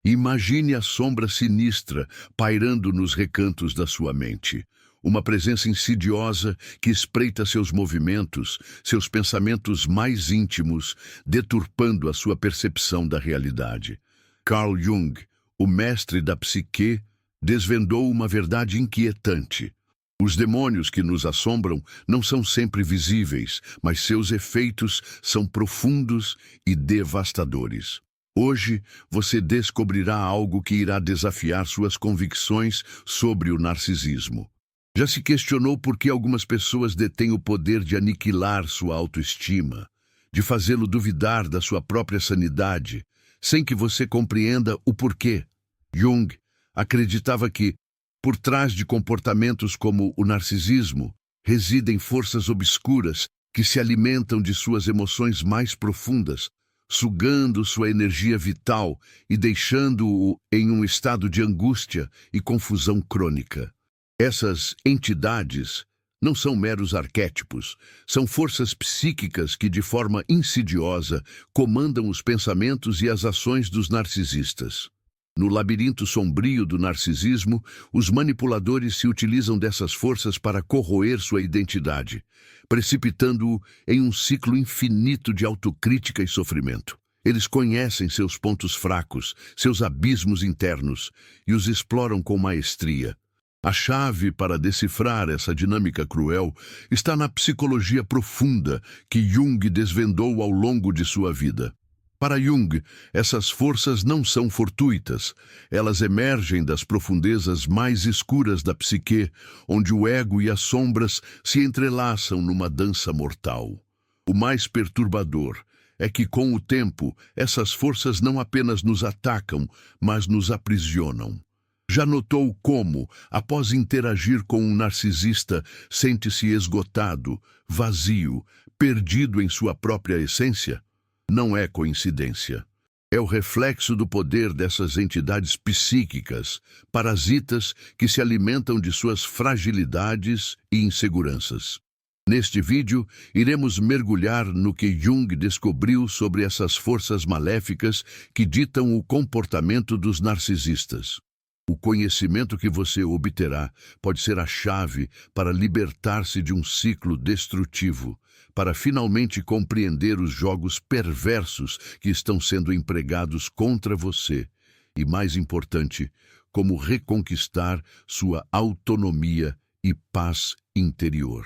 Imagine a sombra sinistra pairando nos recantos da sua mente. Uma presença insidiosa que espreita seus movimentos, seus pensamentos mais íntimos, deturpando a sua percepção da realidade. Carl Jung, o mestre da psique, desvendou uma verdade inquietante. Os demônios que nos assombram não são sempre visíveis, mas seus efeitos são profundos e devastadores. Hoje, você descobrirá algo que irá desafiar suas convicções sobre o narcisismo. Já se questionou por que algumas pessoas detêm o poder de aniquilar sua autoestima, de fazê-lo duvidar da sua própria sanidade, sem que você compreenda o porquê? Jung acreditava que, por trás de comportamentos como o narcisismo, residem forças obscuras que se alimentam de suas emoções mais profundas, sugando sua energia vital e deixando-o em um estado de angústia e confusão crônica. Essas entidades não são meros arquétipos, são forças psíquicas que, de forma insidiosa, comandam os pensamentos e as ações dos narcisistas. No labirinto sombrio do narcisismo, os manipuladores se utilizam dessas forças para corroer sua identidade, precipitando-o em um ciclo infinito de autocrítica e sofrimento. Eles conhecem seus pontos fracos, seus abismos internos, e os exploram com maestria. A chave para decifrar essa dinâmica cruel está na psicologia profunda que Jung desvendou ao longo de sua vida. Para Jung, essas forças não são fortuitas. Elas emergem das profundezas mais escuras da psique, onde o ego e as sombras se entrelaçam numa dança mortal. O mais perturbador é que, com o tempo, essas forças não apenas nos atacam, mas nos aprisionam. Já notou como, após interagir com um narcisista, sente-se esgotado, vazio, perdido em sua própria essência? Não é coincidência. É o reflexo do poder dessas entidades psíquicas, parasitas que se alimentam de suas fragilidades e inseguranças. Neste vídeo, iremos mergulhar no que Jung descobriu sobre essas forças maléficas que ditam o comportamento dos narcisistas. O conhecimento que você obterá pode ser a chave para libertar-se de um ciclo destrutivo, para finalmente compreender os jogos perversos que estão sendo empregados contra você e, mais importante, como reconquistar sua autonomia e paz interior.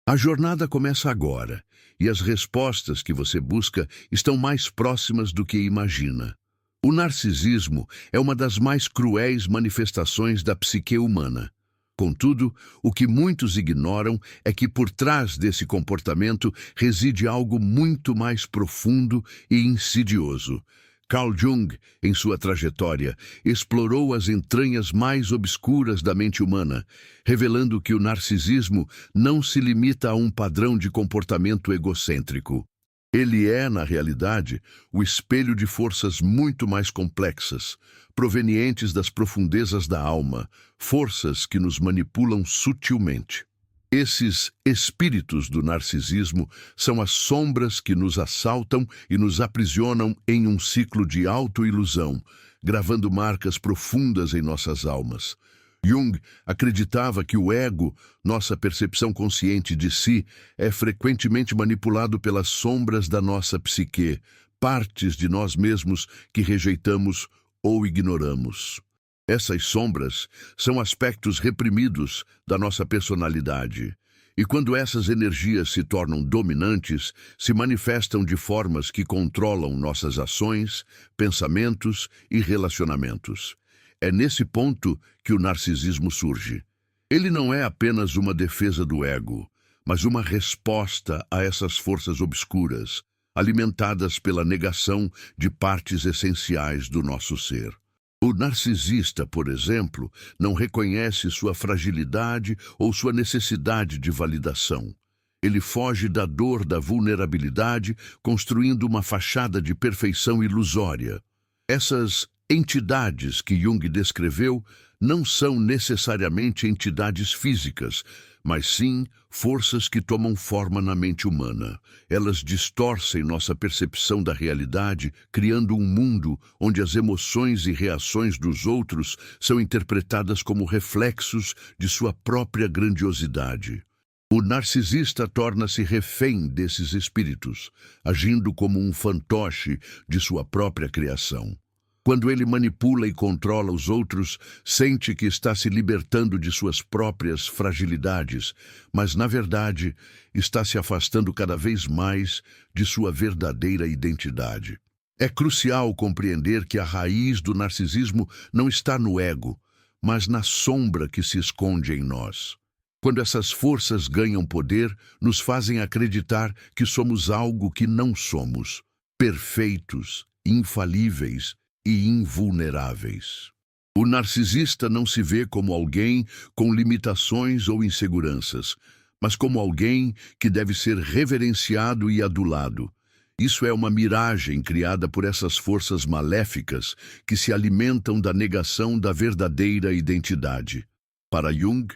A jornada começa agora, e as respostas que você busca estão mais próximas do que imagina. O narcisismo é uma das mais cruéis manifestações da psique humana. Contudo, o que muitos ignoram é que por trás desse comportamento reside algo muito mais profundo e insidioso. Carl Jung, em sua trajetória, explorou as entranhas mais obscuras da mente humana, revelando que o narcisismo não se limita a um padrão de comportamento egocêntrico. Ele é, na realidade, o espelho de forças muito mais complexas, provenientes das profundezas da alma, forças que nos manipulam sutilmente. Esses espíritos do narcisismo são as sombras que nos assaltam e nos aprisionam em um ciclo de autoilusão, gravando marcas profundas em nossas almas. Jung acreditava que o ego, nossa percepção consciente de si, é frequentemente manipulado pelas sombras da nossa psique, partes de nós mesmos que rejeitamos ou ignoramos. Essas sombras são aspectos reprimidos da nossa personalidade, e quando essas energias se tornam dominantes, se manifestam de formas que controlam nossas ações, pensamentos e relacionamentos. É nesse ponto que o narcisismo surge. Ele não é apenas uma defesa do ego, mas uma resposta a essas forças obscuras, alimentadas pela negação de partes essenciais do nosso ser. O narcisista, por exemplo, não reconhece sua fragilidade ou sua necessidade de validação. Ele foge da dor da vulnerabilidade, construindo uma fachada de perfeição ilusória. Essas entidades que Jung descreveu não são necessariamente entidades físicas, mas sim forças que tomam forma na mente humana. Elas distorcem nossa percepção da realidade, criando um mundo onde as emoções e reações dos outros são interpretadas como reflexos de sua própria grandiosidade. O narcisista torna-se refém desses espíritos, agindo como um fantoche de sua própria criação. Quando ele manipula e controla os outros, sente que está se libertando de suas próprias fragilidades, mas, na verdade, está se afastando cada vez mais de sua verdadeira identidade. É crucial compreender que a raiz do narcisismo não está no ego, mas na sombra que se esconde em nós. Quando essas forças ganham poder, nos fazem acreditar que somos algo que não somos, perfeitos, infalíveis e invulneráveis. O narcisista não se vê como alguém com limitações ou inseguranças, mas como alguém que deve ser reverenciado e adulado. Isso é uma miragem criada por essas forças maléficas que se alimentam da negação da verdadeira identidade. Para Jung,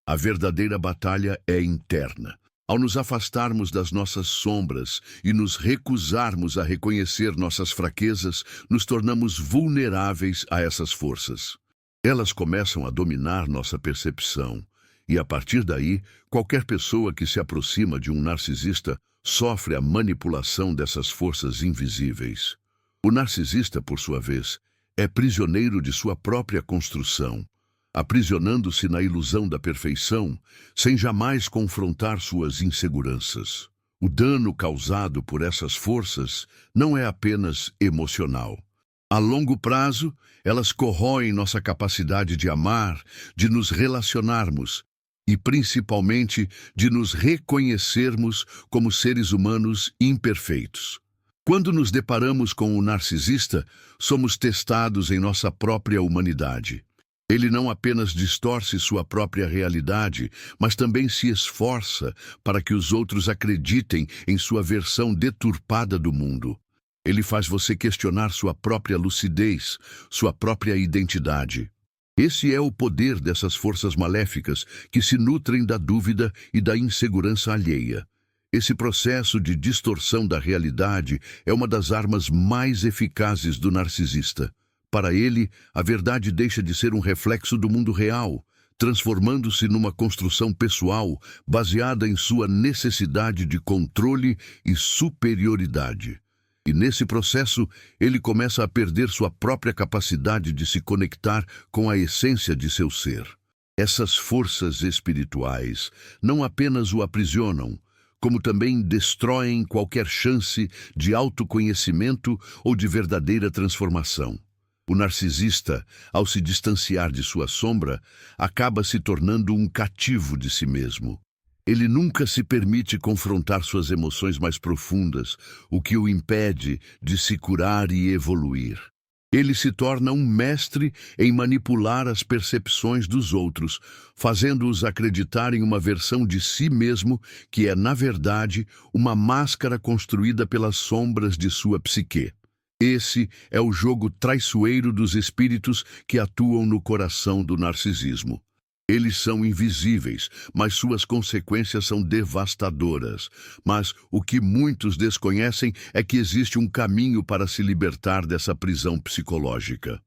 a verdadeira batalha é interna. Ao nos afastarmos das nossas sombras e nos recusarmos a reconhecer nossas fraquezas, nos tornamos vulneráveis a essas forças. Elas começam a dominar nossa percepção, e a partir daí, qualquer pessoa que se aproxima de um narcisista sofre a manipulação dessas forças invisíveis. O narcisista, por sua vez, é prisioneiro de sua própria construção, aprisionando-se na ilusão da perfeição, sem jamais confrontar suas inseguranças. O dano causado por essas forças não é apenas emocional. A longo prazo, elas corroem nossa capacidade de amar, de nos relacionarmos e, principalmente, de nos reconhecermos como seres humanos imperfeitos. Quando nos deparamos com o narcisista, somos testados em nossa própria humanidade. Ele não apenas distorce sua própria realidade, mas também se esforça para que os outros acreditem em sua versão deturpada do mundo. Ele faz você questionar sua própria lucidez, sua própria identidade. Esse é o poder dessas forças maléficas que se nutrem da dúvida e da insegurança alheia. Esse processo de distorção da realidade é uma das armas mais eficazes do narcisista. Para ele, a verdade deixa de ser um reflexo do mundo real, transformando-se numa construção pessoal baseada em sua necessidade de controle e superioridade. E nesse processo, ele começa a perder sua própria capacidade de se conectar com a essência de seu ser. Essas forças espirituais não apenas o aprisionam, como também destroem qualquer chance de autoconhecimento ou de verdadeira transformação. O narcisista, ao se distanciar de sua sombra, acaba se tornando um cativo de si mesmo. Ele nunca se permite confrontar suas emoções mais profundas, o que o impede de se curar e evoluir. Ele se torna um mestre em manipular as percepções dos outros, fazendo-os acreditar em uma versão de si mesmo que é, na verdade, uma máscara construída pelas sombras de sua psique. Esse é o jogo traiçoeiro dos espíritos que atuam no coração do narcisismo. Eles são invisíveis, mas suas consequências são devastadoras. Mas o que muitos desconhecem é que existe um caminho para se libertar dessa prisão psicológica.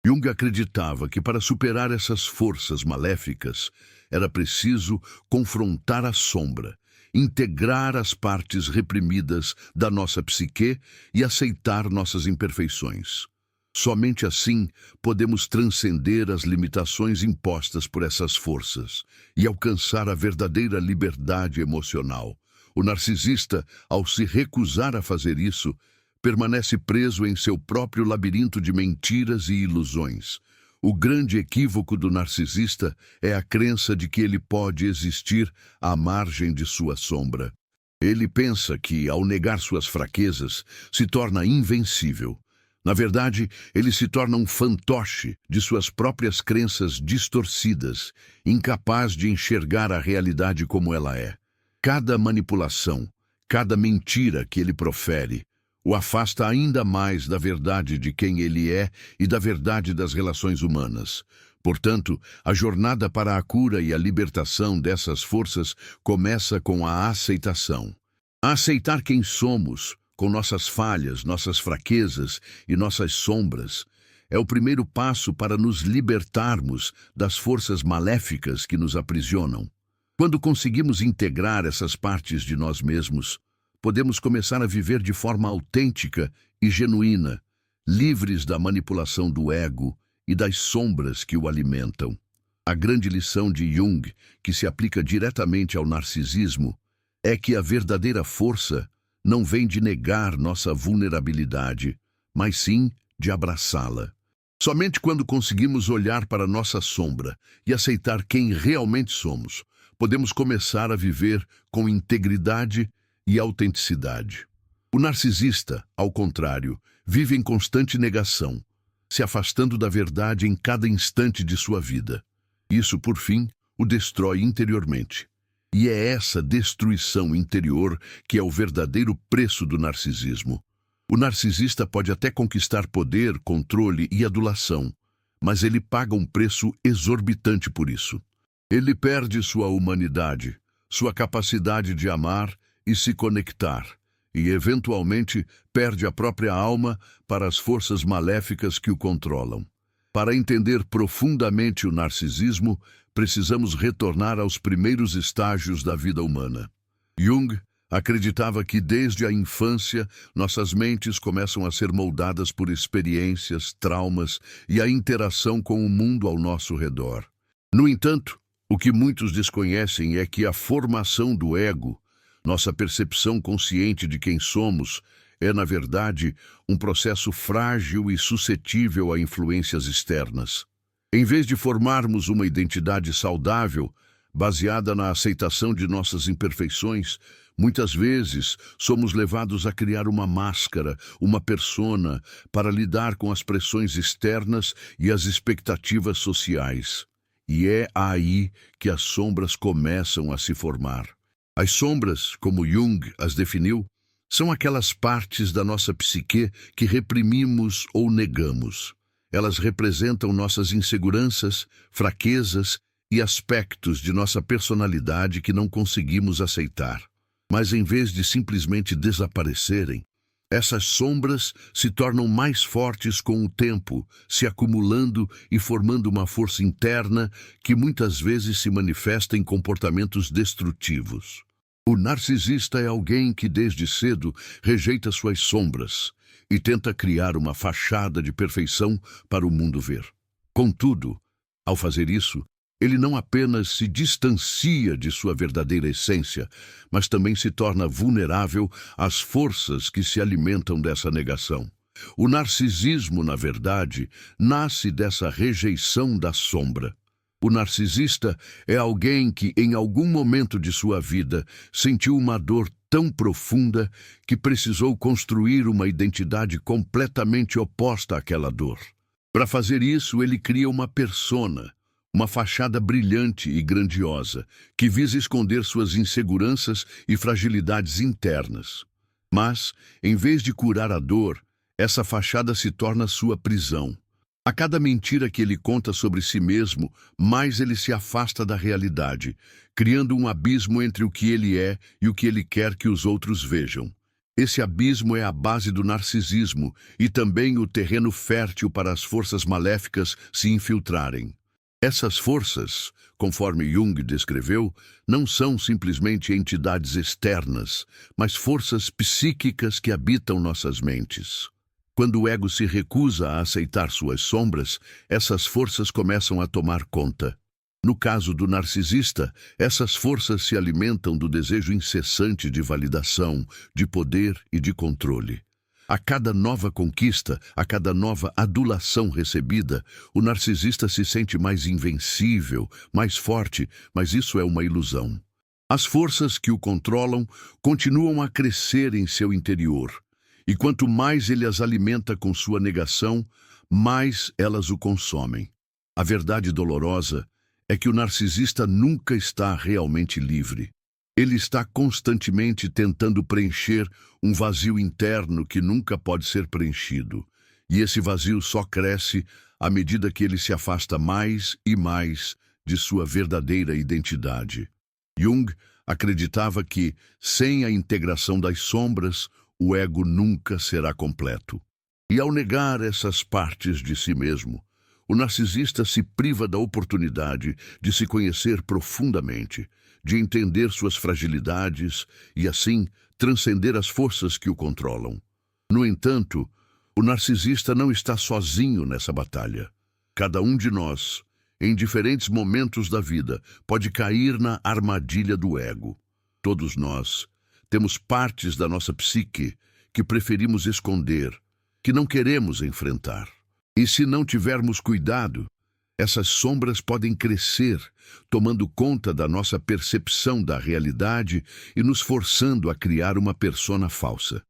Jung acreditava que para superar essas forças maléficas era preciso confrontar a sombra, integrar as partes reprimidas da nossa psique e aceitar nossas imperfeições. Somente assim podemos transcender as limitações impostas por essas forças e alcançar a verdadeira liberdade emocional. O narcisista, ao se recusar a fazer isso, permanece preso em seu próprio labirinto de mentiras e ilusões. O grande equívoco do narcisista é a crença de que ele pode existir à margem de sua sombra. Ele pensa que, ao negar suas fraquezas, se torna invencível. Na verdade, ele se torna um fantoche de suas próprias crenças distorcidas, incapaz de enxergar a realidade como ela é. Cada manipulação, cada mentira que ele profere, o afasta ainda mais da verdade de quem ele é e da verdade das relações humanas. Portanto, a jornada para a cura e a libertação dessas forças começa com a aceitação. A aceitar quem somos, com nossas falhas, nossas fraquezas e nossas sombras, é o primeiro passo para nos libertarmos das forças maléficas que nos aprisionam. Quando conseguimos integrar essas partes de nós mesmos, podemos começar a viver de forma autêntica e genuína, livres da manipulação do ego e das sombras que o alimentam. A grande lição de Jung, que se aplica diretamente ao narcisismo, é que a verdadeira força não vem de negar nossa vulnerabilidade, mas sim de abraçá-la. Somente quando conseguimos olhar para nossa sombra e aceitar quem realmente somos, podemos começar a viver com integridade e autenticidade. O narcisista, ao contrário, vive em constante negação, se afastando da verdade em cada instante de sua vida. Isso, por fim, o destrói interiormente. E é essa destruição interior que é o verdadeiro preço do narcisismo. O narcisista pode até conquistar poder, controle e adulação, mas ele paga um preço exorbitante por isso. Ele perde sua humanidade, sua capacidade de amar e se conectar, e, eventualmente, perde a própria alma para as forças maléficas que o controlam. Para entender profundamente o narcisismo, precisamos retornar aos primeiros estágios da vida humana. Jung acreditava que, desde a infância, nossas mentes começam a ser moldadas por experiências, traumas e a interação com o mundo ao nosso redor. No entanto, o que muitos desconhecem é que a formação do ego, nossa percepção consciente de quem somos, é, na verdade, um processo frágil e suscetível a influências externas. Em vez de formarmos uma identidade saudável, baseada na aceitação de nossas imperfeições, muitas vezes somos levados a criar uma máscara, uma persona, para lidar com as pressões externas e as expectativas sociais. E é aí que as sombras começam a se formar. As sombras, como Jung as definiu, são aquelas partes da nossa psique que reprimimos ou negamos. Elas representam nossas inseguranças, fraquezas e aspectos de nossa personalidade que não conseguimos aceitar. Mas em vez de simplesmente desaparecerem, essas sombras se tornam mais fortes com o tempo, se acumulando e formando uma força interna que muitas vezes se manifesta em comportamentos destrutivos. O narcisista é alguém que desde cedo rejeita suas sombras e tenta criar uma fachada de perfeição para o mundo ver. Contudo, ao fazer isso, ele não apenas se distancia de sua verdadeira essência, mas também se torna vulnerável às forças que se alimentam dessa negação. O narcisismo, na verdade, nasce dessa rejeição da sombra. O narcisista é alguém que, em algum momento de sua vida, sentiu uma dor tão profunda que precisou construir uma identidade completamente oposta àquela dor. Para fazer isso, ele cria uma persona, uma fachada brilhante e grandiosa, que visa esconder suas inseguranças e fragilidades internas. Mas, em vez de curar a dor, essa fachada se torna sua prisão. A cada mentira que ele conta sobre si mesmo, mais ele se afasta da realidade, criando um abismo entre o que ele é e o que ele quer que os outros vejam. Esse abismo é a base do narcisismo e também o terreno fértil para as forças maléficas se infiltrarem. Essas forças, conforme Jung descreveu, não são simplesmente entidades externas, mas forças psíquicas que habitam nossas mentes. Quando o ego se recusa a aceitar suas sombras, essas forças começam a tomar conta. No caso do narcisista, essas forças se alimentam do desejo incessante de validação, de poder e de controle. A cada nova conquista, a cada nova adulação recebida, o narcisista se sente mais invencível, mais forte, mas isso é uma ilusão. As forças que o controlam continuam a crescer em seu interior. E quanto mais ele as alimenta com sua negação, mais elas o consomem. A verdade dolorosa é que o narcisista nunca está realmente livre. Ele está constantemente tentando preencher um vazio interno que nunca pode ser preenchido. E esse vazio só cresce à medida que ele se afasta mais e mais de sua verdadeira identidade. Jung acreditava que, sem a integração das sombras, o ego nunca será completo. E ao negar essas partes de si mesmo, o narcisista se priva da oportunidade de se conhecer profundamente, de entender suas fragilidades e, assim, transcender as forças que o controlam. No entanto, o narcisista não está sozinho nessa batalha. Cada um de nós, em diferentes momentos da vida, pode cair na armadilha do ego. Todos nós temos partes da nossa psique que preferimos esconder, que não queremos enfrentar. E se não tivermos cuidado, essas sombras podem crescer, tomando conta da nossa percepção da realidade e nos forçando a criar uma persona falsa.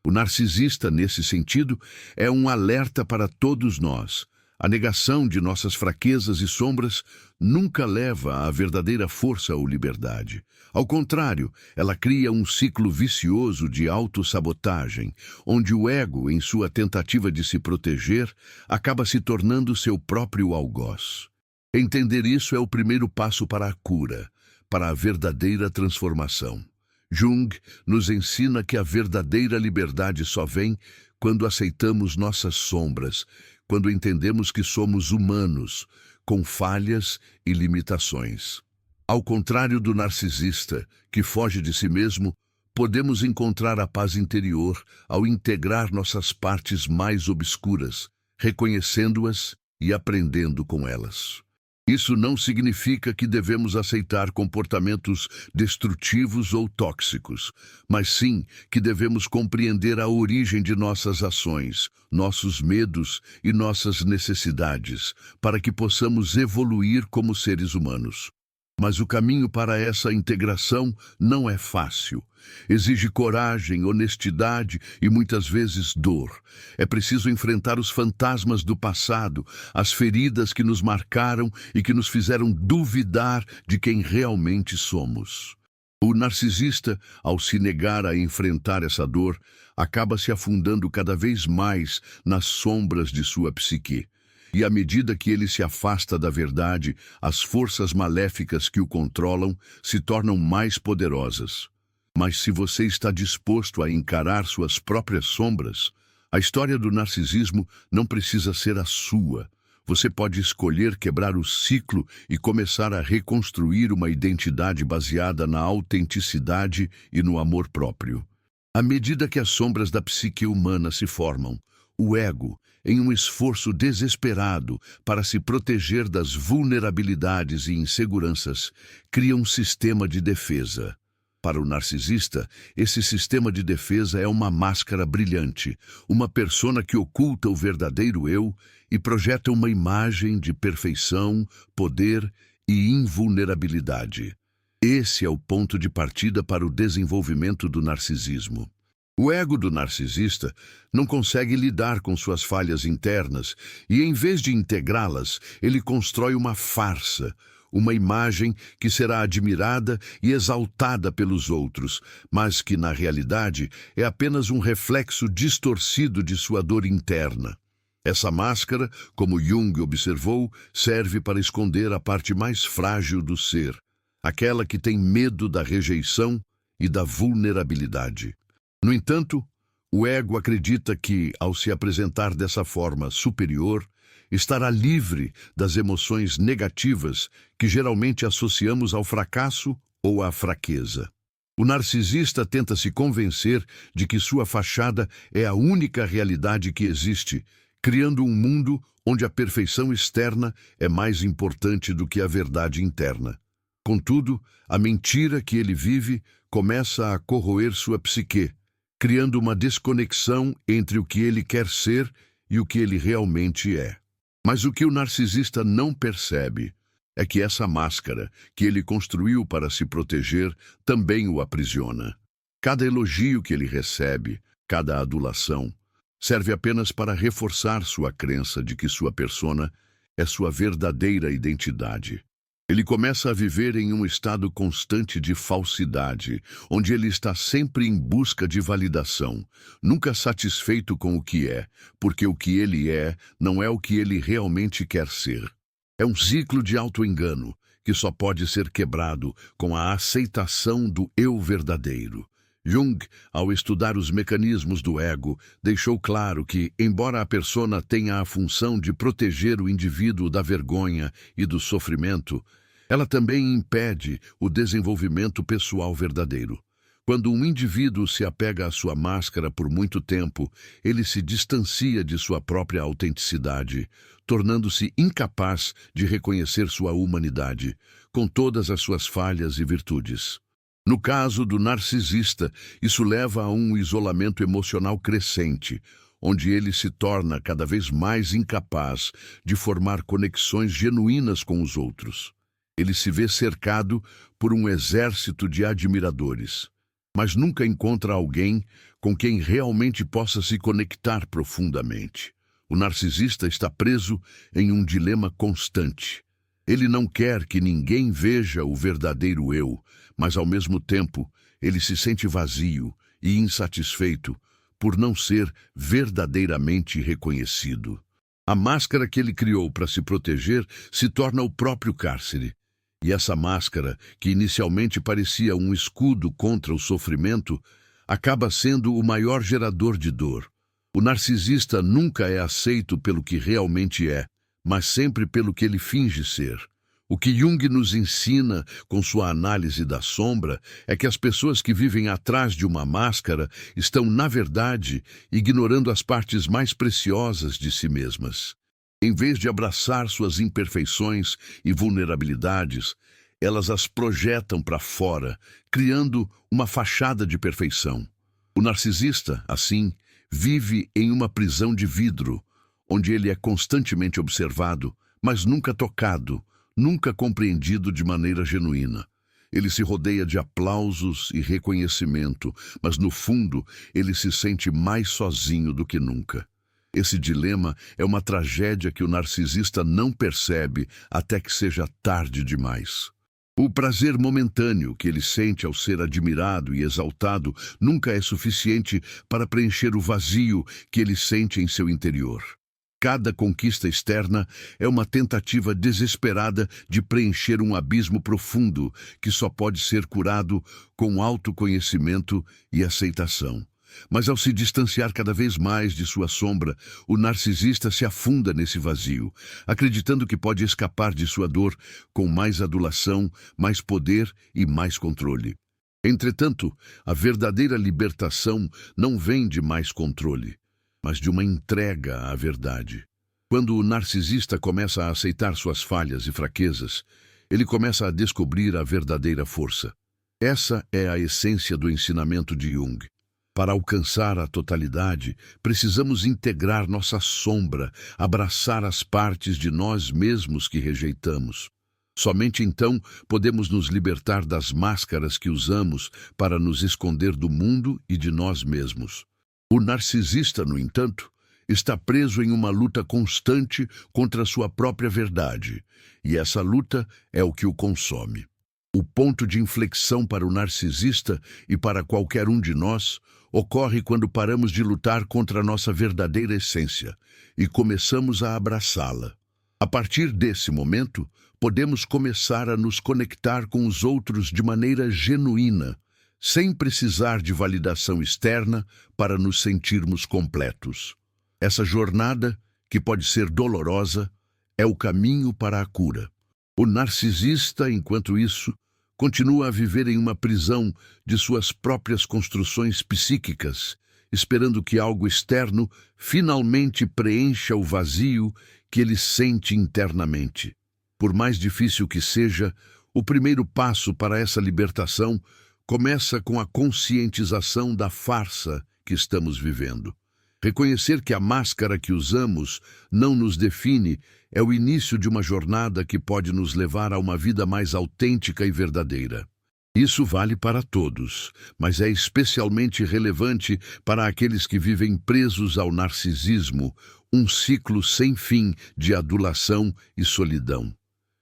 O narcisista, nesse sentido, é um alerta para todos nós. A negação de nossas fraquezas e sombras nunca leva à verdadeira força ou liberdade. Ao contrário, ela cria um ciclo vicioso de autossabotagem, onde o ego, em sua tentativa de se proteger, acaba se tornando seu próprio algoz. Entender isso é o primeiro passo para a cura, para a verdadeira transformação. Jung nos ensina que a verdadeira liberdade só vem quando aceitamos nossas sombras, quando entendemos que somos humanos, com falhas e limitações. Ao contrário do narcisista, que foge de si mesmo, podemos encontrar a paz interior ao integrar nossas partes mais obscuras, reconhecendo-as e aprendendo com elas. Isso não significa que devemos aceitar comportamentos destrutivos ou tóxicos, mas sim que devemos compreender a origem de nossas ações, nossos medos e nossas necessidades, para que possamos evoluir como seres humanos. Mas o caminho para essa integração não é fácil. Exige coragem, honestidade e muitas vezes dor. É preciso enfrentar os fantasmas do passado, as feridas que nos marcaram e que nos fizeram duvidar de quem realmente somos. O narcisista, ao se negar a enfrentar essa dor, acaba se afundando cada vez mais nas sombras de sua psique. E à medida que ele se afasta da verdade, as forças maléficas que o controlam se tornam mais poderosas. Mas se você está disposto a encarar suas próprias sombras, a história do narcisismo não precisa ser a sua. Você pode escolher quebrar o ciclo e começar a reconstruir uma identidade baseada na autenticidade e no amor próprio. À medida que as sombras da psique humana se formam, o ego, em um esforço desesperado para se proteger das vulnerabilidades e inseguranças, cria um sistema de defesa. Para o narcisista, esse sistema de defesa é uma máscara brilhante, uma persona que oculta o verdadeiro eu e projeta uma imagem de perfeição, poder e invulnerabilidade. Esse é o ponto de partida para o desenvolvimento do narcisismo. O ego do narcisista não consegue lidar com suas falhas internas e, em vez de integrá-las, ele constrói uma farsa, uma imagem que será admirada e exaltada pelos outros, mas que, na realidade, é apenas um reflexo distorcido de sua dor interna. Essa máscara, como Jung observou, serve para esconder a parte mais frágil do ser, aquela que tem medo da rejeição e da vulnerabilidade. No entanto, o ego acredita que, ao se apresentar dessa forma superior, estará livre das emoções negativas que geralmente associamos ao fracasso ou à fraqueza. O narcisista tenta se convencer de que sua fachada é a única realidade que existe, criando um mundo onde a perfeição externa é mais importante do que a verdade interna. Contudo, a mentira que ele vive começa a corroer sua psique, criando uma desconexão entre o que ele quer ser e o que ele realmente é. Mas o que o narcisista não percebe é que essa máscara que ele construiu para se proteger também o aprisiona. Cada elogio que ele recebe, cada adulação, serve apenas para reforçar sua crença de que sua persona é sua verdadeira identidade. Ele começa a viver em um estado constante de falsidade, onde ele está sempre em busca de validação, nunca satisfeito com o que é, porque o que ele é não é o que ele realmente quer ser. É um ciclo de auto-engano que só pode ser quebrado com a aceitação do eu verdadeiro. Jung, ao estudar os mecanismos do ego, deixou claro que, embora a persona tenha a função de proteger o indivíduo da vergonha e do sofrimento, ela também impede o desenvolvimento pessoal verdadeiro. Quando um indivíduo se apega à sua máscara por muito tempo, ele se distancia de sua própria autenticidade, tornando-se incapaz de reconhecer sua humanidade, com todas as suas falhas e virtudes. No caso do narcisista, isso leva a um isolamento emocional crescente, onde ele se torna cada vez mais incapaz de formar conexões genuínas com os outros. Ele se vê cercado por um exército de admiradores, mas nunca encontra alguém com quem realmente possa se conectar profundamente. O narcisista está preso em um dilema constante. Ele não quer que ninguém veja o verdadeiro eu, mas ao mesmo tempo ele se sente vazio e insatisfeito por não ser verdadeiramente reconhecido. A máscara que ele criou para se proteger se torna o próprio cárcere. E essa máscara, que inicialmente parecia um escudo contra o sofrimento, acaba sendo o maior gerador de dor. O narcisista nunca é aceito pelo que realmente é, mas sempre pelo que ele finge ser. O que Jung nos ensina com sua análise da sombra é que as pessoas que vivem atrás de uma máscara estão, na verdade, ignorando as partes mais preciosas de si mesmas. Em vez de abraçar suas imperfeições e vulnerabilidades, elas as projetam para fora, criando uma fachada de perfeição. O narcisista, assim, vive em uma prisão de vidro, onde ele é constantemente observado, mas nunca tocado, nunca compreendido de maneira genuína. Ele se rodeia de aplausos e reconhecimento, mas no fundo ele se sente mais sozinho do que nunca. Esse dilema é uma tragédia que o narcisista não percebe até que seja tarde demais. O prazer momentâneo que ele sente ao ser admirado e exaltado nunca é suficiente para preencher o vazio que ele sente em seu interior. Cada conquista externa é uma tentativa desesperada de preencher um abismo profundo que só pode ser curado com autoconhecimento e aceitação. Mas ao se distanciar cada vez mais de sua sombra, o narcisista se afunda nesse vazio, acreditando que pode escapar de sua dor com mais adulação, mais poder e mais controle. Entretanto, a verdadeira libertação não vem de mais controle, mas de uma entrega à verdade. Quando o narcisista começa a aceitar suas falhas e fraquezas, ele começa a descobrir a verdadeira força. Essa é a essência do ensinamento de Jung. Para alcançar a totalidade, precisamos integrar nossa sombra, abraçar as partes de nós mesmos que rejeitamos. Somente então podemos nos libertar das máscaras que usamos para nos esconder do mundo e de nós mesmos. O narcisista, no entanto, está preso em uma luta constante contra sua própria verdade, e essa luta é o que o consome. O ponto de inflexão para o narcisista e para qualquer um de nós ocorre quando paramos de lutar contra a nossa verdadeira essência e começamos a abraçá-la. A partir desse momento, podemos começar a nos conectar com os outros de maneira genuína, sem precisar de validação externa para nos sentirmos completos. Essa jornada, que pode ser dolorosa, é o caminho para a cura. O narcisista, enquanto isso, continua a viver em uma prisão de suas próprias construções psíquicas, esperando que algo externo finalmente preencha o vazio que ele sente internamente. Por mais difícil que seja, o primeiro passo para essa libertação começa com a conscientização da farsa que estamos vivendo. Reconhecer que a máscara que usamos não nos define é o início de uma jornada que pode nos levar a uma vida mais autêntica e verdadeira. Isso vale para todos, mas é especialmente relevante para aqueles que vivem presos ao narcisismo, um ciclo sem fim de adulação e solidão.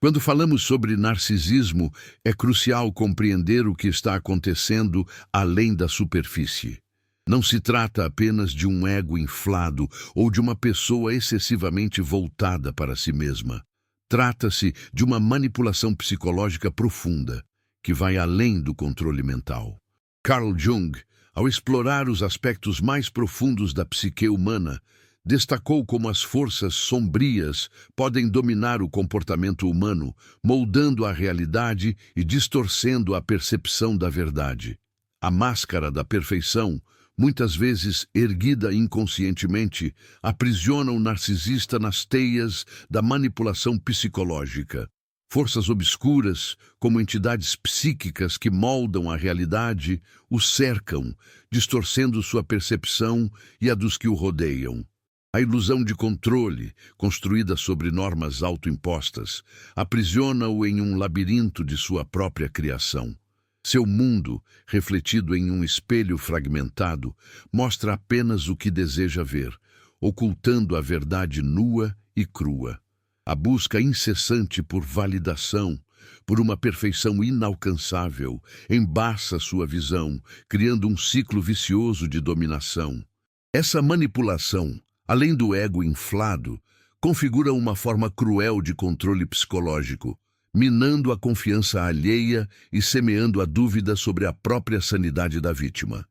Quando falamos sobre narcisismo, é crucial compreender o que está acontecendo além da superfície. Não se trata apenas de um ego inflado ou de uma pessoa excessivamente voltada para si mesma. Trata-se de uma manipulação psicológica profunda, que vai além do controle mental. Carl Jung, ao explorar os aspectos mais profundos da psique humana, destacou como as forças sombrias podem dominar o comportamento humano, moldando a realidade e distorcendo a percepção da verdade. A máscara da perfeição, muitas vezes erguida inconscientemente, aprisiona o narcisista nas teias da manipulação psicológica. Forças obscuras, como entidades psíquicas que moldam a realidade, o cercam, distorcendo sua percepção e a dos que o rodeiam. A ilusão de controle, construída sobre normas autoimpostas, aprisiona-o em um labirinto de sua própria criação. Seu mundo, refletido em um espelho fragmentado, mostra apenas o que deseja ver, ocultando a verdade nua e crua. A busca incessante por validação, por uma perfeição inalcançável, embaça sua visão, criando um ciclo vicioso de dominação. Essa manipulação, além do ego inflado, configura uma forma cruel de controle psicológico, minando a confiança alheia e semeando a dúvida sobre a própria sanidade da vítima.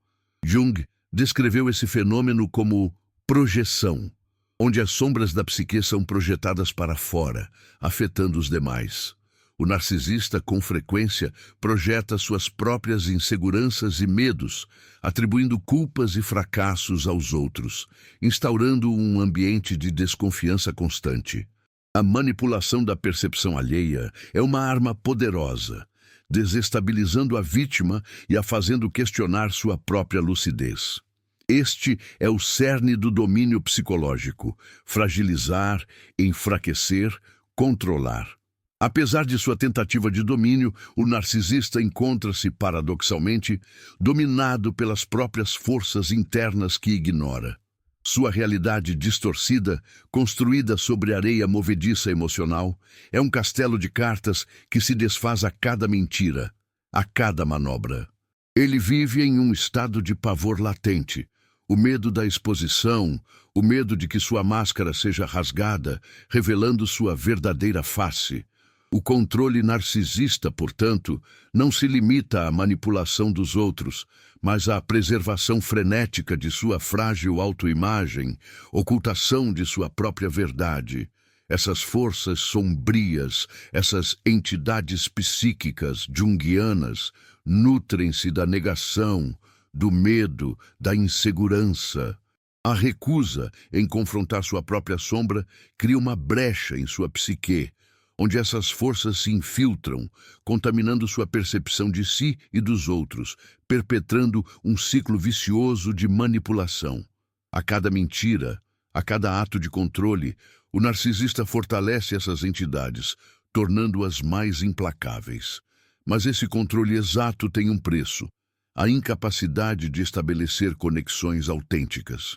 Jung descreveu esse fenômeno como projeção, onde as sombras da psique são projetadas para fora, afetando os demais. O narcisista, com frequência, projeta suas próprias inseguranças e medos, atribuindo culpas e fracassos aos outros, instaurando um ambiente de desconfiança constante. A manipulação da percepção alheia é uma arma poderosa, desestabilizando a vítima e a fazendo questionar sua própria lucidez. Este é o cerne do domínio psicológico: fragilizar, enfraquecer, controlar. Apesar de sua tentativa de domínio, o narcisista encontra-se, paradoxalmente, dominado pelas próprias forças internas que ignora. Sua realidade distorcida, construída sobre areia movediça emocional, é um castelo de cartas que se desfaz a cada mentira, a cada manobra. Ele vive em um estado de pavor latente, o medo da exposição, o medo de que sua máscara seja rasgada, revelando sua verdadeira face. O controle narcisista, portanto, não se limita à manipulação dos outros, mas à preservação frenética de sua frágil autoimagem, ocultação de sua própria verdade. Essas forças sombrias, essas entidades psíquicas junguianas, nutrem-se da negação, do medo, da insegurança. A recusa em confrontar sua própria sombra cria uma brecha em sua psique, onde essas forças se infiltram, contaminando sua percepção de si e dos outros, perpetrando um ciclo vicioso de manipulação. A cada mentira, a cada ato de controle, o narcisista fortalece essas entidades, tornando-as mais implacáveis. Mas esse controle exato tem um preço: a incapacidade de estabelecer conexões autênticas.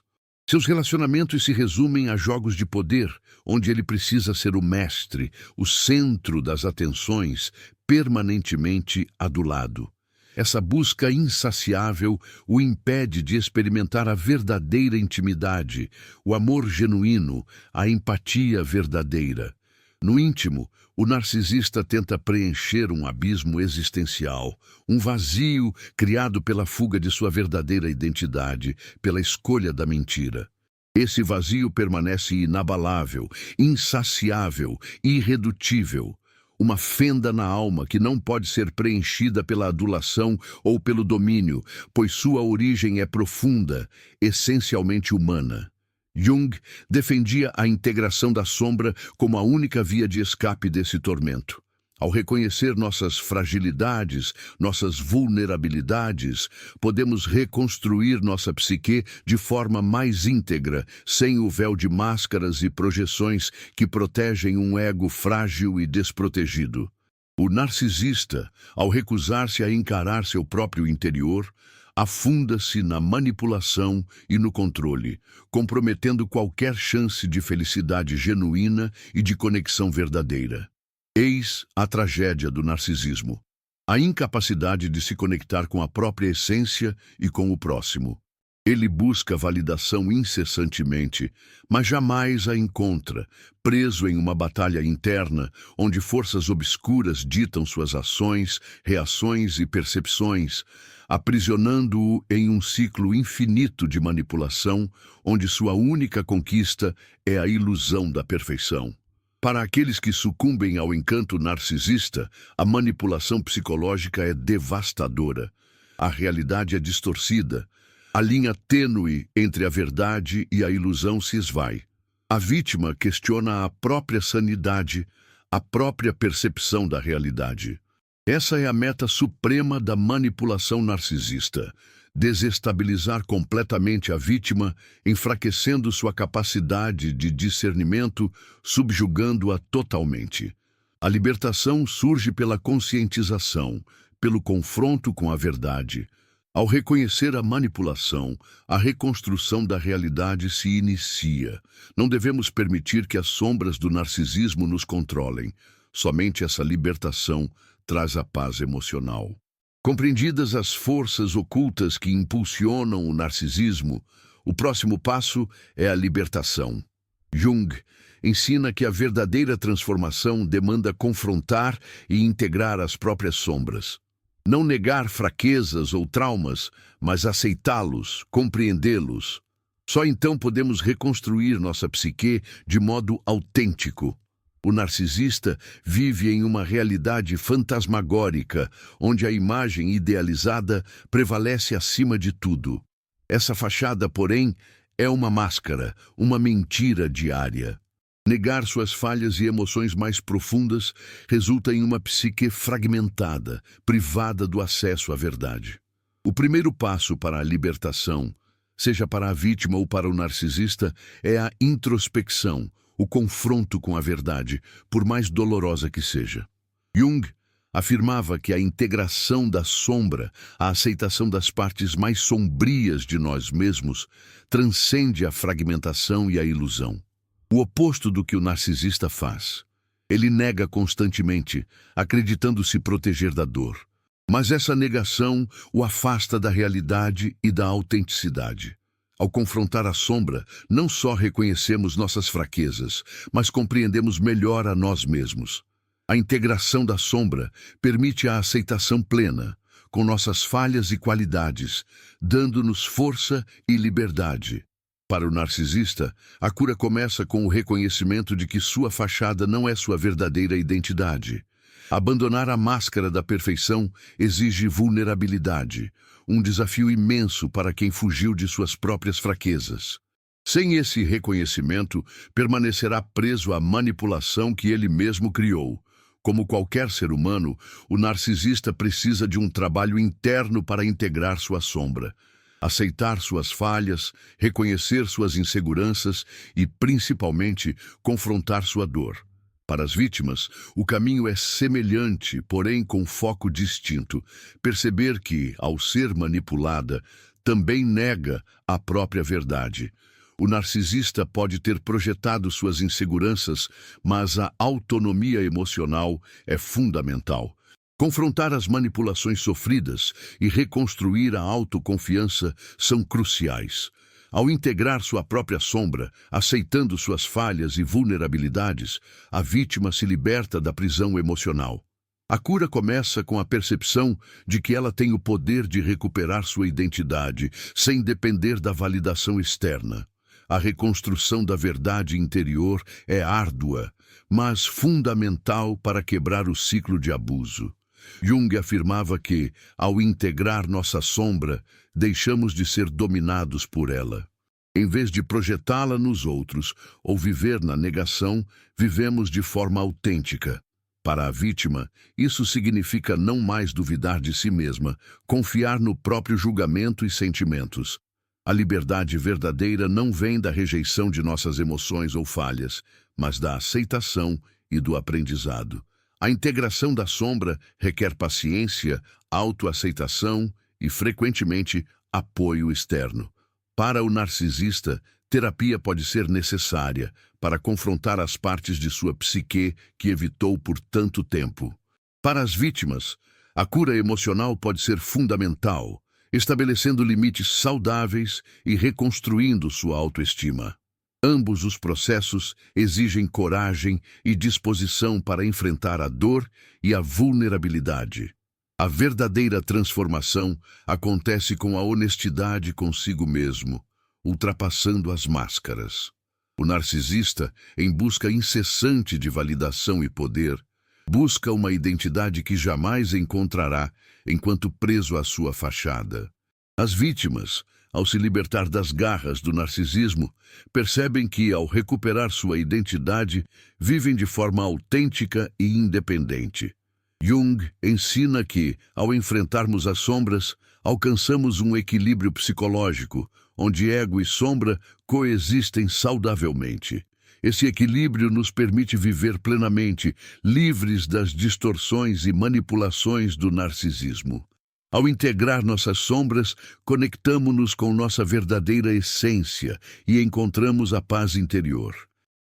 Seus relacionamentos se resumem a jogos de poder, onde ele precisa ser o mestre, o centro das atenções, permanentemente adulado. Essa busca insaciável o impede de experimentar a verdadeira intimidade, o amor genuíno, a empatia verdadeira. No íntimo, o narcisista tenta preencher um abismo existencial, um vazio criado pela fuga de sua verdadeira identidade, pela escolha da mentira. Esse vazio permanece inabalável, insaciável, irredutível. Uma fenda na alma que não pode ser preenchida pela adulação ou pelo domínio, pois sua origem é profunda, essencialmente humana. Jung defendia a integração da sombra como a única via de escape desse tormento. Ao reconhecer nossas fragilidades, nossas vulnerabilidades, podemos reconstruir nossa psique de forma mais íntegra, sem o véu de máscaras e projeções que protegem um ego frágil e desprotegido. O narcisista, ao recusar-se a encarar seu próprio interior, afunda-se na manipulação e no controle, comprometendo qualquer chance de felicidade genuína e de conexão verdadeira. Eis a tragédia do narcisismo: a incapacidade de se conectar com a própria essência e com o próximo. Ele busca validação incessantemente, mas jamais a encontra, preso em uma batalha interna onde forças obscuras ditam suas ações, reações e percepções, aprisionando-o em um ciclo infinito de manipulação, onde sua única conquista é a ilusão da perfeição. Para aqueles que sucumbem ao encanto narcisista, a manipulação psicológica é devastadora. A realidade é distorcida. A linha tênue entre a verdade e a ilusão se esvai. A vítima questiona a própria sanidade, a própria percepção da realidade. Essa é a meta suprema da manipulação narcisista: desestabilizar completamente a vítima, enfraquecendo sua capacidade de discernimento, subjugando-a totalmente. A libertação surge pela conscientização, pelo confronto com a verdade. Ao reconhecer a manipulação, a reconstrução da realidade se inicia. Não devemos permitir que as sombras do narcisismo nos controlem. Somente essa libertação traz a paz emocional. Compreendidas as forças ocultas que impulsionam o narcisismo, o próximo passo é a libertação. Jung ensina que a verdadeira transformação demanda confrontar e integrar as próprias sombras. Não negar fraquezas ou traumas, mas aceitá-los, compreendê-los. Só então podemos reconstruir nossa psique de modo autêntico. O narcisista vive em uma realidade fantasmagórica, onde a imagem idealizada prevalece acima de tudo. Essa fachada, porém, é uma máscara, uma mentira diária. Negar suas falhas e emoções mais profundas resulta em uma psique fragmentada, privada do acesso à verdade. O primeiro passo para a libertação, seja para a vítima ou para o narcisista, é a introspecção, o confronto com a verdade, por mais dolorosa que seja. Jung afirmava que a integração da sombra, a aceitação das partes mais sombrias de nós mesmos, transcende a fragmentação e a ilusão. O oposto do que o narcisista faz. Ele nega constantemente, acreditando se proteger da dor. Mas essa negação o afasta da realidade e da autenticidade. Ao confrontar a sombra, não só reconhecemos nossas fraquezas, mas compreendemos melhor a nós mesmos. A integração da sombra permite a aceitação plena, com nossas falhas e qualidades, dando-nos força e liberdade. Para o narcisista, a cura começa com o reconhecimento de que sua fachada não é sua verdadeira identidade. Abandonar a máscara da perfeição exige vulnerabilidade, um desafio imenso para quem fugiu de suas próprias fraquezas. Sem esse reconhecimento, permanecerá preso à manipulação que ele mesmo criou. Como qualquer ser humano, o narcisista precisa de um trabalho interno para integrar sua sombra. Aceitar suas falhas, reconhecer suas inseguranças e, principalmente, confrontar sua dor. Para as vítimas, o caminho é semelhante, porém com foco distinto. Perceber que, ao ser manipulada, também nega a própria verdade. O narcisista pode ter projetado suas inseguranças, mas a autonomia emocional é fundamental. Confrontar as manipulações sofridas e reconstruir a autoconfiança são cruciais. Ao integrar sua própria sombra, aceitando suas falhas e vulnerabilidades, a vítima se liberta da prisão emocional. A cura começa com a percepção de que ela tem o poder de recuperar sua identidade, sem depender da validação externa. A reconstrução da verdade interior é árdua, mas fundamental para quebrar o ciclo de abuso. Jung afirmava que, ao integrar nossa sombra, deixamos de ser dominados por ela. Em vez de projetá-la nos outros ou viver na negação, vivemos de forma autêntica. Para a vítima, isso significa não mais duvidar de si mesma, confiar no próprio julgamento e sentimentos. A liberdade verdadeira não vem da rejeição de nossas emoções ou falhas, mas da aceitação e do aprendizado. A integração da sombra requer paciência, autoaceitação e, frequentemente, apoio externo. Para o narcisista, Terapia pode ser necessária para confrontar as partes de sua psique que evitou por tanto tempo. Para as vítimas, a cura emocional pode ser fundamental, estabelecendo limites saudáveis e reconstruindo sua autoestima. Ambos os processos exigem coragem e disposição para enfrentar a dor e a vulnerabilidade. A verdadeira transformação acontece com a honestidade consigo mesmo, ultrapassando as máscaras. O narcisista, em busca incessante de validação e poder, busca uma identidade que jamais encontrará enquanto preso à sua fachada. As vítimas, ao se libertar das garras do narcisismo, percebem que, ao recuperar sua identidade, vivem de forma autêntica e independente. Jung ensina que, ao enfrentarmos as sombras, alcançamos um equilíbrio psicológico, onde ego e sombra coexistem saudavelmente. Esse equilíbrio nos permite viver plenamente, livres das distorções e manipulações do narcisismo. Ao integrar nossas sombras, conectamo-nos com nossa verdadeira essência e encontramos a paz interior.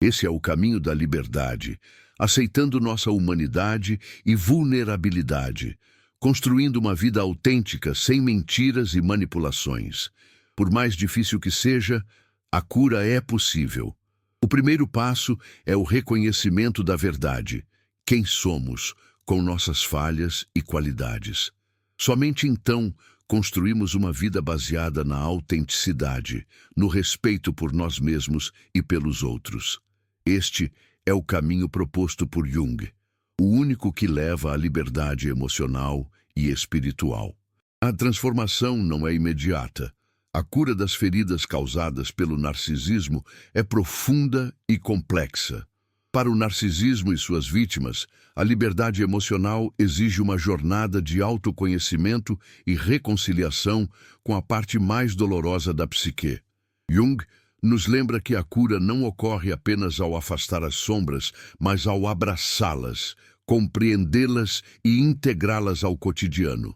Esse é o caminho da liberdade, aceitando nossa humanidade e vulnerabilidade, construindo uma vida autêntica sem mentiras e manipulações. Por mais difícil que seja, a cura é possível. O primeiro passo é o reconhecimento da verdade, quem somos, com nossas falhas e qualidades. Somente então construímos uma vida baseada na autenticidade, no respeito por nós mesmos e pelos outros. Este é o caminho proposto por Jung, o único que leva à liberdade emocional e espiritual. A transformação não é imediata. A cura das feridas causadas pelo narcisismo é profunda e complexa. Para o narcisismo e suas vítimas, a liberdade emocional exige uma jornada de autoconhecimento e reconciliação com a parte mais dolorosa da psique. Jung nos lembra que a cura não ocorre apenas ao afastar as sombras, mas ao abraçá-las, compreendê-las e integrá-las ao cotidiano.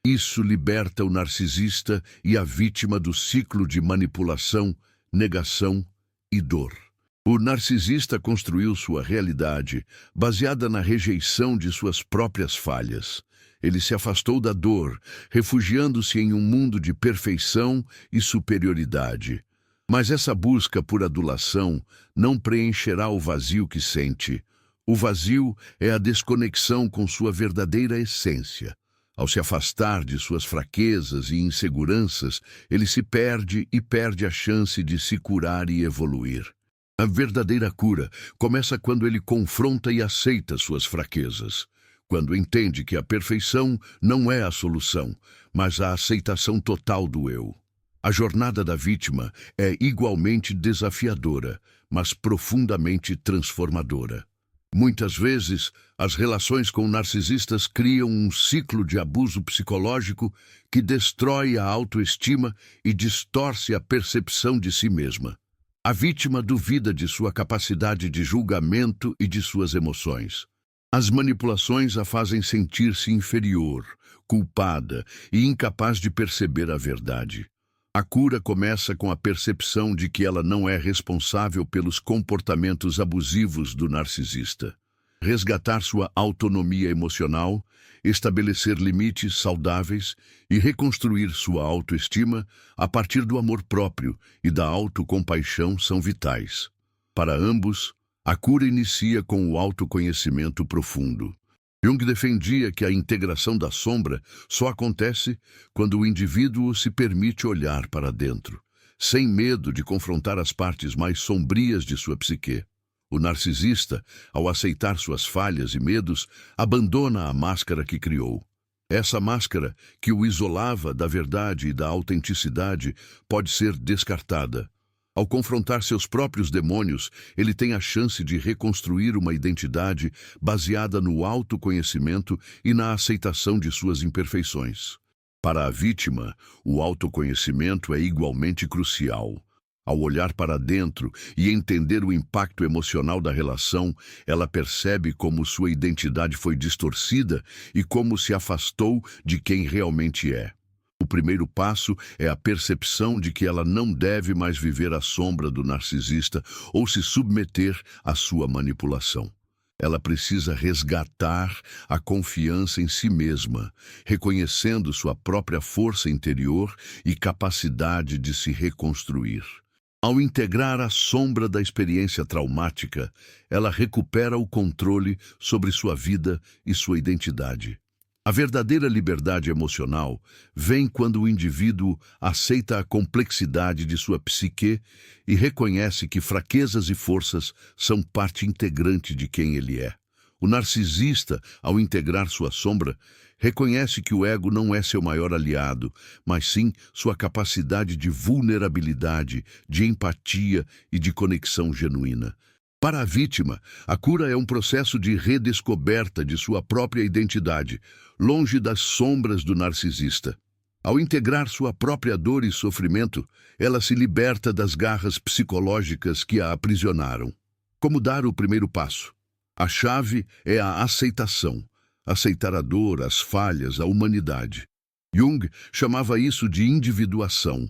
Isso liberta o narcisista e a vítima do ciclo de manipulação, negação e dor. O narcisista construiu sua realidade baseada na rejeição de suas próprias falhas. Ele se afastou da dor, refugiando-se em um mundo de perfeição e superioridade. Mas essa busca por adulação não preencherá o vazio que sente. O vazio é a desconexão com sua verdadeira essência. Ao se afastar de suas fraquezas e inseguranças, ele se perde e perde a chance de se curar e evoluir. A verdadeira cura começa quando ele confronta e aceita suas fraquezas, quando entende que a perfeição não é a solução, mas a aceitação total do eu. A jornada da vítima é igualmente desafiadora, mas profundamente transformadora. Muitas vezes, as relações com narcisistas criam um ciclo de abuso psicológico que destrói a autoestima e distorce a percepção de si mesma. A vítima duvida de sua capacidade de julgamento e de suas emoções. As manipulações a fazem sentir-se inferior, culpada e incapaz de perceber a verdade. A cura começa com a percepção de que ela não é responsável pelos comportamentos abusivos do narcisista. Resgatar sua autonomia emocional, estabelecer limites saudáveis e reconstruir sua autoestima a partir do amor próprio e da autocompaixão são vitais. Para ambos, a cura inicia com o autoconhecimento profundo. Jung defendia que a integração da sombra só acontece quando o indivíduo se permite olhar para dentro, sem medo de confrontar as partes mais sombrias de sua psique. O narcisista, ao aceitar suas falhas e medos, abandona a máscara que criou. Essa máscara, que o isolava da verdade e da autenticidade, pode ser descartada. Ao confrontar seus próprios demônios, ele tem a chance de reconstruir uma identidade baseada no autoconhecimento e na aceitação de suas imperfeições. Para a vítima, o autoconhecimento é igualmente crucial. Ao olhar para dentro e entender o impacto emocional da relação, ela percebe como sua identidade foi distorcida e como se afastou de quem realmente é. O primeiro passo é a percepção de que ela não deve mais viver à sombra do narcisista ou se submeter à sua manipulação. Ela precisa resgatar a confiança em si mesma, reconhecendo sua própria força interior e capacidade de se reconstruir. Ao integrar a sombra da experiência traumática, ela recupera o controle sobre sua vida e sua identidade. A verdadeira liberdade emocional vem quando o indivíduo aceita a complexidade de sua psique e reconhece que fraquezas e forças são parte integrante de quem ele é. O narcisista, ao integrar sua sombra, reconhece que o ego não é seu maior aliado, mas sim sua capacidade de vulnerabilidade, de empatia e de conexão genuína. Para a vítima, a cura é um processo de redescoberta de sua própria identidade, longe das sombras do narcisista. Ao integrar sua própria dor e sofrimento, ela se liberta das garras psicológicas que a aprisionaram. Como dar o primeiro passo? A chave é a aceitação. Aceitar a dor, as falhas, a humanidade. Jung chamava isso de individuação,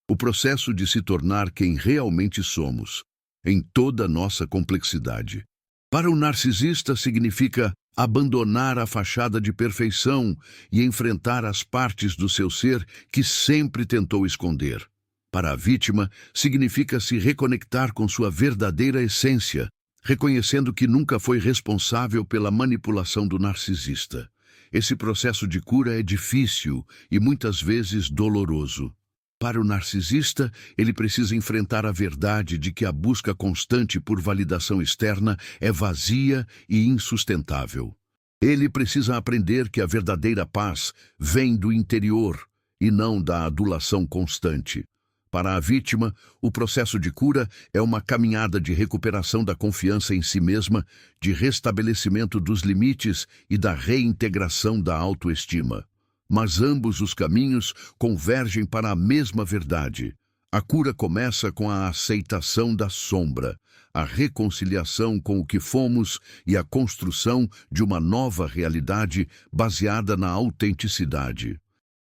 o processo de se tornar quem realmente somos, em toda a nossa complexidade. Para o narcisista significa abandonar a fachada de perfeição e enfrentar as partes do seu ser que sempre tentou esconder. Para a vítima, significa se reconectar com sua verdadeira essência, reconhecendo que nunca foi responsável pela manipulação do narcisista. Esse processo de cura é difícil e muitas vezes doloroso. Para o narcisista, ele precisa enfrentar a verdade de que a busca constante por validação externa é vazia e insustentável. Ele precisa aprender que a verdadeira paz vem do interior e não da adulação constante. Para a vítima, o processo de cura é uma caminhada de recuperação da confiança em si mesma, de restabelecimento dos limites e da reintegração da autoestima. Mas ambos os caminhos convergem para a mesma verdade. A cura começa com a aceitação da sombra, a reconciliação com o que fomos e a construção de uma nova realidade baseada na autenticidade.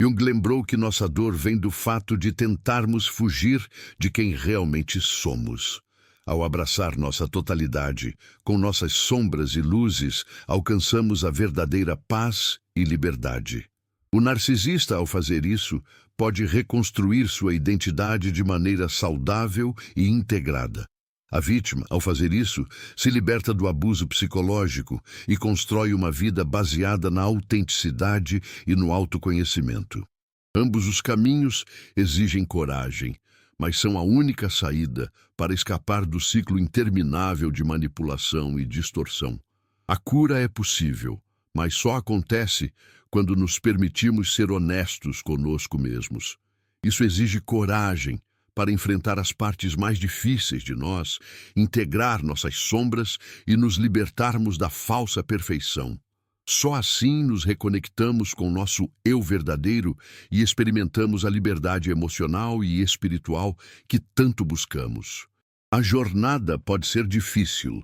Jung lembrou que nossa dor vem do fato de tentarmos fugir de quem realmente somos. Ao abraçar nossa totalidade, com nossas sombras e luzes, alcançamos a verdadeira paz e liberdade. O narcisista, ao fazer isso, pode reconstruir sua identidade de maneira saudável e integrada. A vítima, ao fazer isso, se liberta do abuso psicológico e constrói uma vida baseada na autenticidade e no autoconhecimento. Ambos os caminhos exigem coragem, mas são a única saída para escapar do ciclo interminável de manipulação e distorção. A cura é possível, mas só acontece quando nos permitimos ser honestos conosco mesmos. Isso exige coragem para enfrentar as partes mais difíceis de nós, integrar nossas sombras e nos libertarmos da falsa perfeição. Só assim nos reconectamos com nosso eu verdadeiro e experimentamos a liberdade emocional e espiritual que tanto buscamos. A jornada pode ser difícil,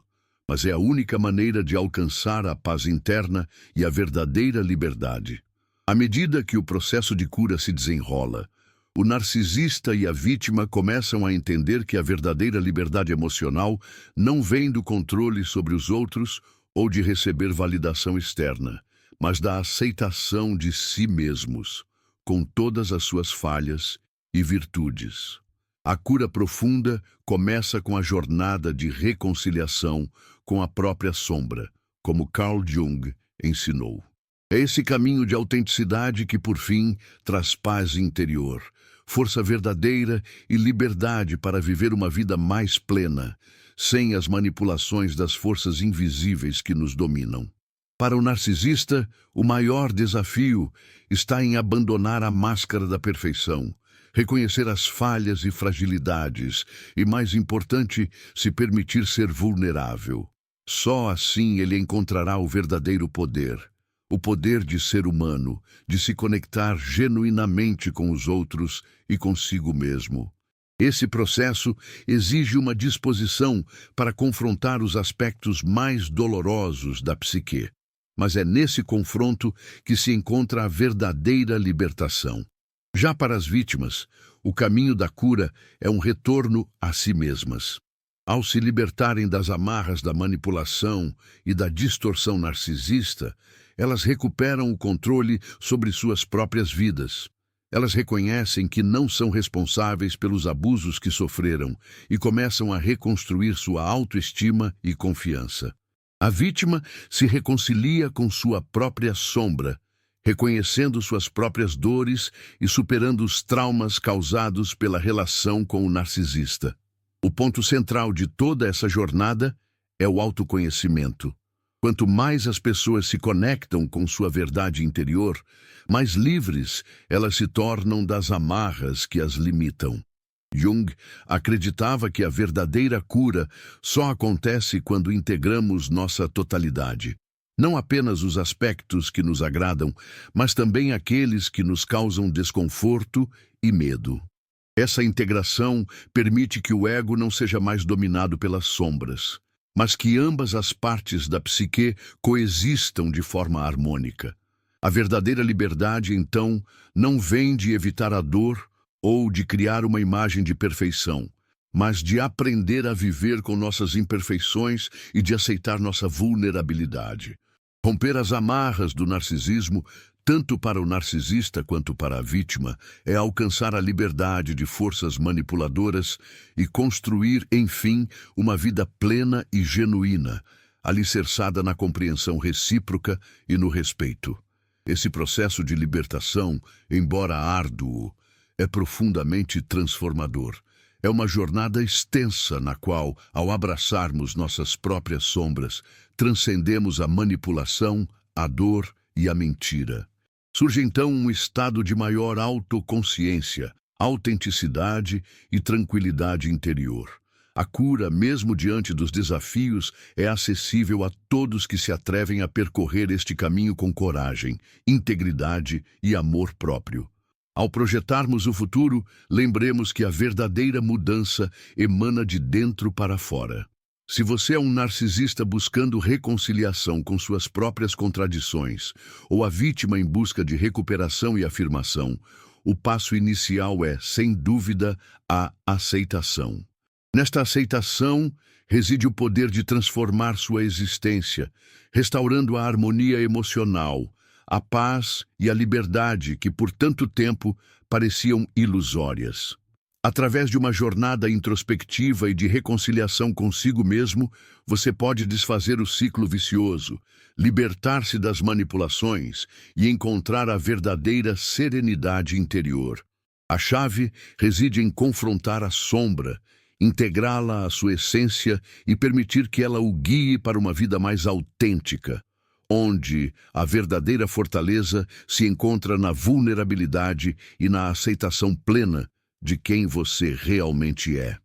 mas é a única maneira de alcançar a paz interna e a verdadeira liberdade. À medida que o processo de cura se desenrola, o narcisista e a vítima começam a entender que a verdadeira liberdade emocional não vem do controle sobre os outros ou de receber validação externa, mas da aceitação de si mesmos, com todas as suas falhas e virtudes. A cura profunda começa com a jornada de reconciliação com a própria sombra, como Carl Jung ensinou. É esse caminho de autenticidade que, por fim, traz paz interior, força verdadeira e liberdade para viver uma vida mais plena, sem as manipulações das forças invisíveis que nos dominam. Para o narcisista, o maior desafio está em abandonar a máscara da perfeição, reconhecer as falhas e fragilidades e, mais importante, se permitir ser vulnerável. Só assim ele encontrará o verdadeiro poder. O poder de ser humano, de se conectar genuinamente com os outros e consigo mesmo. Esse processo exige uma disposição para confrontar os aspectos mais dolorosos da psique. Mas é nesse confronto que se encontra a verdadeira libertação. Já para as vítimas, o caminho da cura é um retorno a si mesmas. Ao se libertarem das amarras da manipulação e da distorção narcisista, elas recuperam o controle sobre suas próprias vidas. Elas reconhecem que não são responsáveis pelos abusos que sofreram e começam a reconstruir sua autoestima e confiança. A vítima se reconcilia com sua própria sombra, reconhecendo suas próprias dores e superando os traumas causados pela relação com o narcisista. O ponto central de toda essa jornada é o autoconhecimento. Quanto mais as pessoas se conectam com sua verdade interior, mais livres elas se tornam das amarras que as limitam. Jung acreditava que a verdadeira cura só acontece quando integramos nossa totalidade. Não apenas os aspectos que nos agradam, mas também aqueles que nos causam desconforto e medo. Essa integração permite que o ego não seja mais dominado pelas sombras, mas que ambas as partes da psique coexistam de forma harmônica. A verdadeira liberdade, então, não vem de evitar a dor ou de criar uma imagem de perfeição, mas de aprender a viver com nossas imperfeições e de aceitar nossa vulnerabilidade. Romper as amarras do narcisismo, tanto para o narcisista quanto para a vítima, é alcançar a liberdade de forças manipuladoras e construir, enfim, uma vida plena e genuína, alicerçada na compreensão recíproca e no respeito. Esse processo de libertação, embora árduo, é profundamente transformador. É uma jornada extensa na qual, ao abraçarmos nossas próprias sombras, transcendemos a manipulação, a dor e a mentira. Surge então um estado de maior autoconsciência, autenticidade e tranquilidade interior. A cura, mesmo diante dos desafios, é acessível a todos que se atrevem a percorrer este caminho com coragem, integridade e amor próprio. Ao projetarmos o futuro, lembremos que a verdadeira mudança emana de dentro para fora. Se você é um narcisista buscando reconciliação com suas próprias contradições, ou a vítima em busca de recuperação e afirmação, o passo inicial é, sem dúvida, a aceitação. Nesta aceitação reside o poder de transformar sua existência, restaurando a harmonia emocional, a paz e a liberdade que por tanto tempo pareciam ilusórias. Através de uma jornada introspectiva e de reconciliação consigo mesmo, você pode desfazer o ciclo vicioso, libertar-se das manipulações e encontrar a verdadeira serenidade interior. A chave reside em confrontar a sombra, integrá-la à sua essência e permitir que ela o guie para uma vida mais autêntica, onde a verdadeira fortaleza se encontra na vulnerabilidade e na aceitação plena de quem você realmente é.